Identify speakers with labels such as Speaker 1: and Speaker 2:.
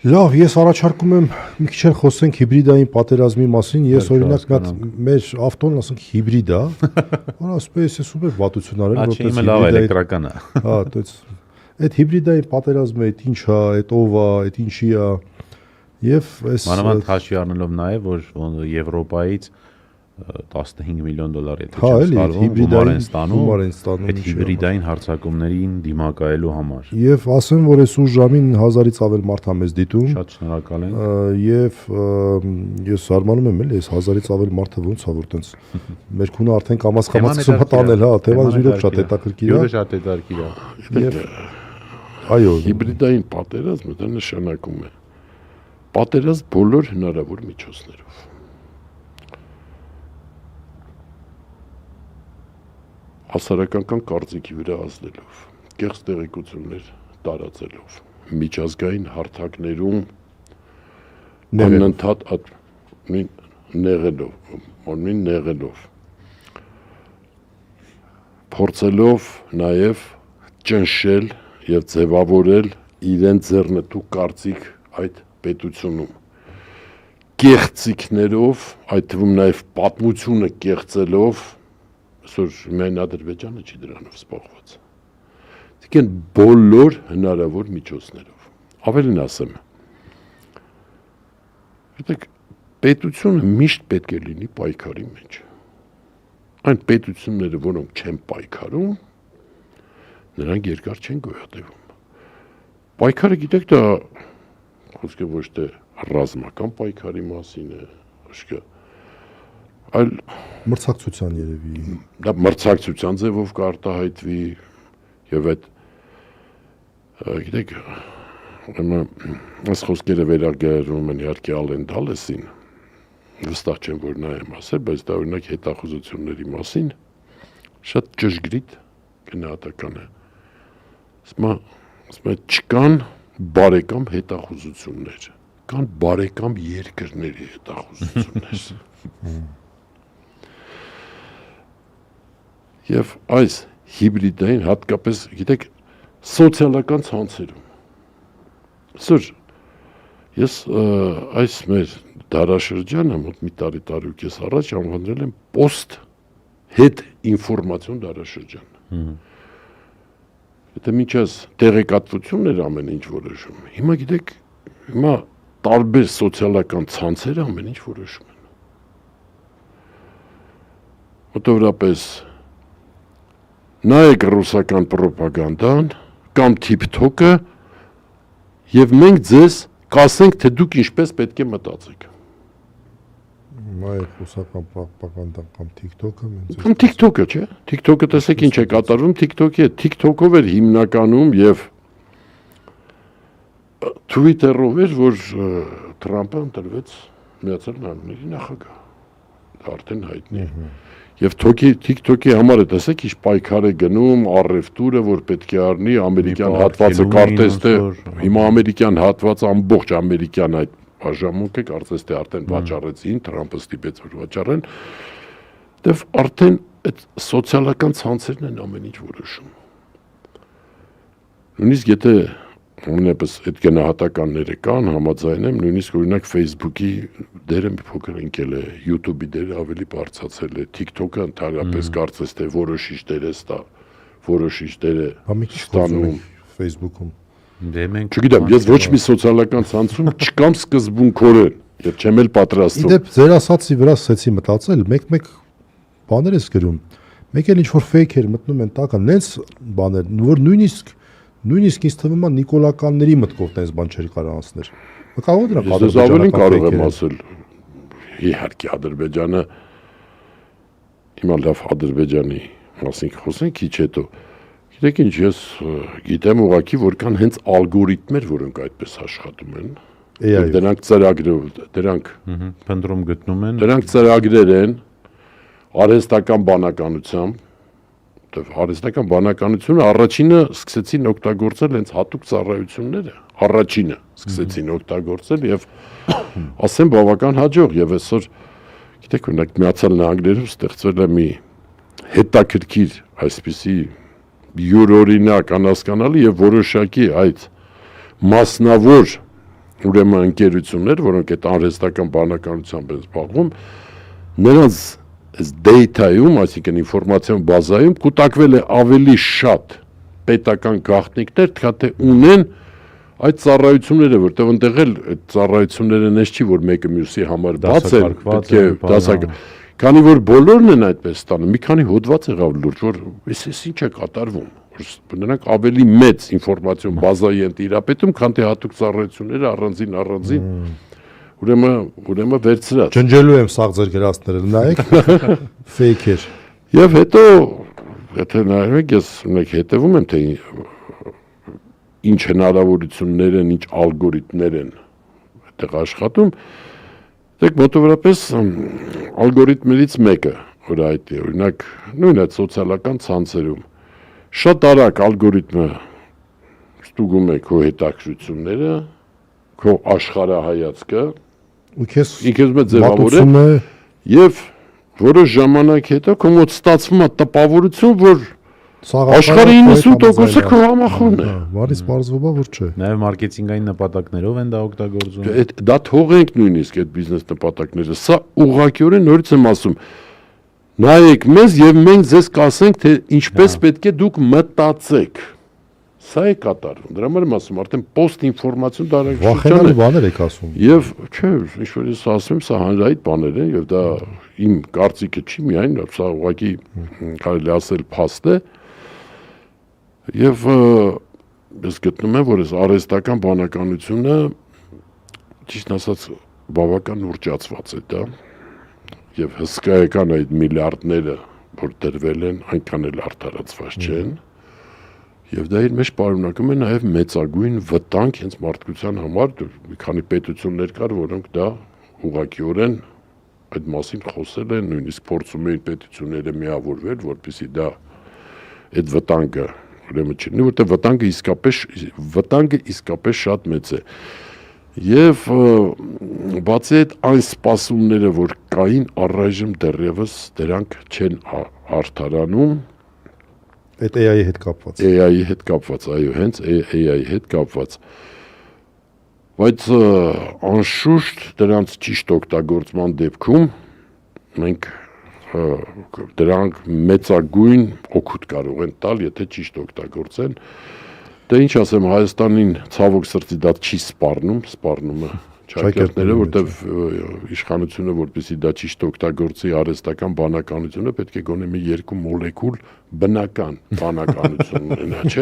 Speaker 1: Լավ, ես առաջարկում եմ մի քիչ էլ խոսենք հիբրիդային պատերազմի մասին։ Ես օրինակ մեր ավտոն ասենք հիբրիդ է, որ ասես է սուպեր վատություն արել,
Speaker 2: որպես լավ էլեկտրական է։
Speaker 1: Հա, այդ հիբրիդային պատերազմը այդ ինչ է, այդ ով է, այդ ինչի է։ Եվ այս
Speaker 2: մանավանդ հաշվի առնելով նաև որ Եվրոպայից $15 միլիոն եթե չեմ
Speaker 1: գումար են ստանում
Speaker 2: այդ հիբրիդային հարձակումներին դիմակայելու համար։
Speaker 1: Եվ ասեմ, որ այս ուր ժամին 1000-ից ավել մարդ է մեզ դիտում։
Speaker 2: Շատ շնորհակալ ենք։
Speaker 1: Եվ ես զարմանում եմ էլի, այս 1000-ից ավել մարդը ոնց է որ տենց մեր քունը արդեն կամաց սկսում է տանել, հա, թեման իրոք շատ հետաքրքիր է։
Speaker 2: Յուրը շատ հետաքրքիր է։
Speaker 1: Եվ այո,
Speaker 3: հիբրիդային պատերազմը դա նշանակում է պատերազմ բոլոր հնարավոր միջոցներով։ Հասարակական կարծիքի վրա ազդելով, կեղծ տեղեկություններ տարածելով, միջազգային հարթակներում անընդհատ նեղելով, փորձելով նաև ճնշել եւ ձևավորել իրեն ձեռնտու կարծիք այդ պետությունում, կեղծիքներով, այդ թվում նաև պատմությունը կեղծելով, այսօր միայն Ադրբեջանը չի դրանով զբաղված։ Դրանք բոլոր հնարավոր միջոցներով։ Ավելին ասեմ, գիտեք, պետությունը միշտ պետք է լինի պայքարի մեջ։ Այն պետությունները, որոնք չեն պայքարում, նրանք երկար չեն գոյատևում։ Պայքարը, գիտեք, դա խոսքը ոչ թե ռազմական պայքարի մասին է, խոսքը այլ
Speaker 1: մրցակցության երևի։
Speaker 3: Դա մրցակցության ձևով կարտահայտվի եւ այդ գիտեք այս խոսքերը վերագրում են իհարկե Ալեն Դալեսին վստահ չեմ որ նա եմ ասել, բայց դա օրինակ հետախուզությունների մասին շատ ճշգրիտ գնահատական է։ Ասում է չկան բարեկամ հետախուզություններ, կան բարեկամ երկրների հետախուզություններ։ Եվ այս հիբրիդային հատկապես, գիտեք, սոցիալական ցանցերում։ Այսօր ես այս մեր դարաշրջանը մոտ մի տարի ու կես առաջ անվանել եմ post հետ ինֆորմացիոն դարաշրջան։ Եթե միջած տեղեկատվությունն էր ամեն ինչ որոշում։ Հիմա գիտեք, հիմա տարբեր սոցիալական ցանցերը ամեն ինչ որոշում են։ Մոտավորապես նայեք ռուսական պրոպագանդան կամ TikTok-ը եւ մենք ձեզ կասենք թե դուք ինչպես պետք է մտածեք։
Speaker 1: Նայեք ռուսական պրոպագանդան կամ TikTok-ը մենք
Speaker 3: Կամ TikTok-ը, չէ՞։ TikTok-ը տեսեք ինչ է կատարվում TikTok-ի հետ։ TikTok-ով էր հիմնականում եւ Twitter-ով էր, որ Թրամփը ընտրվեց Միացյալ Նահանգների նախագահ։ Արդեն հայտնի է։ Եվ TikTok-ի համար է տեսեք ինչ պայքար է գնում առևտուրը, որ պետք է առնի ամերիկյան հատվածը կարծես թե հիմա ամերիկյան հատվածը ամբողջ ամերիկյան այդ բաժանմունքը կարծես թե արդեն վաճառեցին, Թրամփը ստիպեց որ վաճառեն։ Դեռ արդեն այդ սոցիալական ցանցերն են ամեն ինչ որոշում։ Նույնիսկ եթե ամենապես այդ գնահատականները կան, համաձայն եմ, նույնիսկ օրինակ Facebook-ի դերը մի փոքր ընկել է, YouTube-ի դերը ավելի բարձրացել է, TikTok-ը ընդհանրապես կարծես թե որոշիչ դեր է ստանում
Speaker 1: Facebook-ում։
Speaker 2: Դե մենք
Speaker 3: չգիտեմ, ես ոչ մի սոցիալական ցանցում չկամ սկզբունքորեն, եւ չեմ էլ պատրաստվում։
Speaker 1: Իդեպ ձեր ասացի վրա սկսեցի մտածել, մեկ բաներ ես գրում։ Մեկ էլ ինչ որ fake-եր մտնում են տակը, նենց բաներ, որ նույնիսկ ինձ թվում է նիկոլականների մտքով տես բան չէր կարող անցնել։ Կարող է դրա
Speaker 3: Ես ավելի կարող եմ ասել։ Իհարկե Ադրբեջանը հիմա լավ Ադրբեջանի մասին խոսենք քիչ հետո։ Գիտեք ինչ, ես գիտեմ ուղղակի որ կան հենց ալգորիթմեր, որոնք այդպես աշխատում են։ Դրանք ծրագրով, դրանք
Speaker 2: փնտրում գտնում են։
Speaker 3: Դրանք ծրագրեր են արհեստական բանականությամբ արհեստական բանականությունը առաջինը սկսեցին օգտագործել հենց հատուկ ծառայությունները, առաջինը սկսեցին օգտագործել եւ ասեմ բավական հաջող եւ այսօր գիտեք օրինակ Միացյալ Նահանգներում ստեղծվել է մի հետաքրքիր այսպիսի յուրօրինակ անհասկանալի եւ որոշակի այդ մասնավոր ուրեմն ընկերություններ, որոնք այդ արհեստական բանականությամբ են զբաղվում, նրանց այս data-ում, այսինքն ինֆորմացիոն բազայում կուտակվել է ավելի շատ պետական գաղտնիքներ, քան թե ունեն այդ ծառայությունները, որտեղ ընդեղ էլ այդ ծառայությունները նես չի, որ մեկը մյուսի համար բաց է, պետք է դասական։ Քանի որ բոլորն են այդպես ստանում, մի քանի հոդված եղավ լուրջ, որ էս ինչ է կատարվում, որ նրանք ավելի մեծ ինֆորմացիոն բազայի են տիրապետում, քան թե հատուկ ծառայությունները առանձին ուրեմն վերցրած։
Speaker 1: Ջնջելու եմ սաղ ձեր գրածները, նայեք, fake-էր։
Speaker 3: Եվ հետո, եթե նայում եք, ես ունեք հետևում եմ, թե ինչ հնարավորություններ են, ինչ ալգորիթմներ են այդտեղ աշխատում, դեք մոտավորապես ալգորիթմերից մեկը, որ այդ է, օրինակ, նույն այդ սոցիալական ցանցերում, շատ արագ ալգորիթմը ստուգում է քո հետաքրքրությունները, քո աշխարհայացքը,
Speaker 1: Ու քեզ
Speaker 3: ինքեզ ձևավորել եւ որոշ ժամանակ հետո քո մոտ ստացվում է տպավորություն, որ աշխարհի 90%-ը քո համախոհն է։
Speaker 1: Վարից բարձվում է, որ չէ։
Speaker 2: Նաև մարքեթինգային նպատակներով են դա օգտագործում։
Speaker 3: Դա թողենք նույնիսկ այդ բիզնես նպատակները։ Սա ուղղակիորեն նորից եմ ասում։ Նայեք մեզ եւ մենք ձեզ կասենք, թե ինչպես պետք է դուք մտածեք։ Սա է կատարվում։ Դրա համար եմ ասում, արդեն post-ինֆորմացիոն դարաշրջան է։
Speaker 1: Բաներ եք ասում։
Speaker 3: Եվ չէ, ինչ որ ես ասում, սա հանրային բաներ են եւ դա իմ կարծիքը չի միայն, սա ուղղակի կարելի ասել փաստ է։ Եվ ես գտնում եմ, որ այս արհեստական բանականությունը ճիշտ ասած բավական ուռճացված է դա եւ հսկայական այդ միլիարդները, որ դրվել են, այնքան էլ արդարացված չեն։ Եվ դա իր մեջ պարունակում է նաև մեծագույն վտանգ հենց մարդկության համար, մի քանի պետություններ կար, որոնք դա ուղղակիորեն այդ մասին խոսել են, նույնիսկ փորձում էին պետությունները միավորվել, որպեսզի դա այդ վտանգը ուրեմն չլինի, որտեղ վտանգը իսկապես շատ մեծ է։ Եվ բացի այդ այն սպասումները, որ կային առայժմ դեռևս դրանք չեն արդարանում,
Speaker 1: Այդ AI-ի հետ կապված։
Speaker 3: AI-ի հետ կապված, այո, հենց AI-ի հետ կապված։ Բայց անշուշտ դրանց ճիշտ օգտագործման դեպքում մենք դրանք մեծագույն օգուտ կարող են տալ, եթե ճիշտ օգտագործեն։ Դե ինչ ասեմ, Հայաստանին ցավոք սրտի դա չի սպառնում է ճակերտները, որտեվ իշխանությունը, որպեսզի դա ճիշտ օգտագործի արհեստական բանականությունը, պետք է գոնե մի երկու մոլեկուլ բնական բանականություն ունենա, չէ՞։